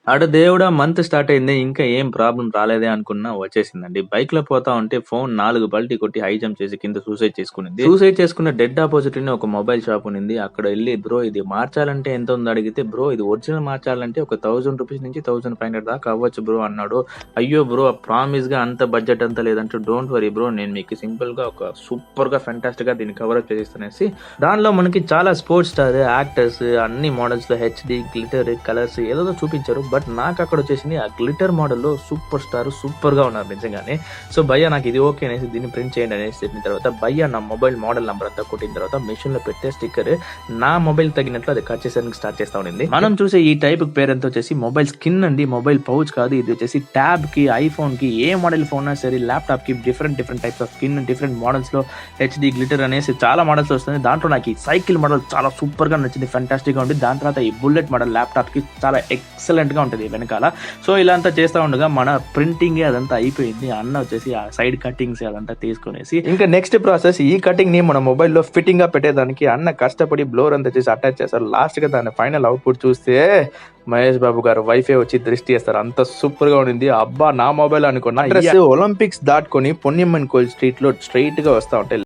అటు దేవుడా month start అయింది. ఇంకా ఏం ప్రాబ్లమ్ రాలేదే అనుకున్నా వచ్చేసిందండి. బైక్‌లో పోతా ఉంటే ఫోన్ 4 పల్టీ కొట్టి హై జంప్ చేసి కింద సూసైడ్ చేసుకునింది. సూసైడ్ చేసుకున్న డెడ్ అపోజిట్‌లోనే ఒక మొబైల్ షాప్ ఉన్నింది. అక్కడ ఎళ్లి బ్రో ఇది మార్చాలంటే ఎంతుందో అడిగితే, బ్రో ఇది ఒరిజినల్ మార్చాలంటే ఒక ₹1000 నుంచి 1500 దాకా అవ్వచ్చు బ్రో అన్నాడు. అయ్యో బ్రో ప్రామిస్‌గా అంత బడ్జెట్ అంతా లేదంటే డోంట్ వరీ బ్రో నేను మీకు సింపుల్‌గా ఒక సూపర్‌గా ఫెంటాస్టిక్‌గా దీన్ని కవరప్ చేసిస్తానేసి దానిలో మనకి చాలా స్పోర్ట్స్ స్టార్, యాక్టర్స్ అన్ని మోడల్స్‌లో హెచ్‌డి, గ్లిటర్, కలర్స్ ఏదేదో చూపించారు. బట్ నాకు అక్కడ వచ్చేసింది ఆ గ్లిటర్ మోడల్‌లో సూపర్ స్టార్ సూపర్‌గా ఉన్నారు నిజంగానే. సో భయ్యా నాకు ఇది ఓకే అనేసి దీన్ని ప్రింట్ చేయండి అనేసి చెప్పిన తర్వాత భయ్యా నా మొబైల్ మోడల్ నంబర్ అంతా కొట్టిన తర్వాత మెషిన్‌లో పెట్టే స్టిక్కర్ నా మొబైల్ తగినట్లు అది కట్ చేసేందుకు స్టార్ట్ చేస్తా ఉండింది. మనం చూసే ఈ టైప్ పేరెంత వచ్చేసి మొబైల్ స్కిన్ అండి. మొబైల్ పౌచ్ కాదు. ఇది వచ్చేసి ట్యాబ్‌కి, ఐఫోన్‌కి ఏ మోడల్ ఫోన్ అయినా సరే ల్యాప్‌టాప్‌కి different types of skin different మోడల్స్‌లో హెచ్‌డి గ్లిటర్ అనేసి చాలా మోడల్స్ వస్తుంది. దాంట్లో నాకు ఈ సైకిల్ మోడల్ చాలా సూపర్‌గా నచ్చింది. ఫెంటాస్టిక్‌గా ఉంది. దాని తర్వాత ఈ బుల్లెట్ మోడల్ ల్యాప్‌టాప్‌కి చాలా ఎక్సలెంట్‌గా ఉంటది వెనకాల. సో ఇలా అంతా చేస్తా ఉండగా మన ప్రింటింగ్ అదంతా అయిపోయింది. అన్న వచ్చేసి ఆ సైడ్ కటింగ్స్ అదంతా తీసుకునేసి ఇంకా నెక్స్ట్ ప్రాసెస్ ఈ కటింగ్ ని మన మొబైల్లో ఫిట్టింగ్ గా పెట్టేదానికి అన్న కష్టపడి బ్లోర్ అంతా చేసి అటాచ్ చేస్తారు. లాస్ట్ గా దాని ఫైనల్ అవుట్పుట్ చూస్తే మహేష్ బాబు గారు వైఫే వచ్చి దృష్టి చేస్తారు. అంత సూపర్ గా ఉండింది. అబ్బా నా మొబైల్ అనుకున్నా. ఒలింపిక్స్ దాటుకొని పొన్నియమ్మన్ కోల్ స్ట్రీట్ లో స్ట్రైట్ గా వస్తా ఉంటాయి.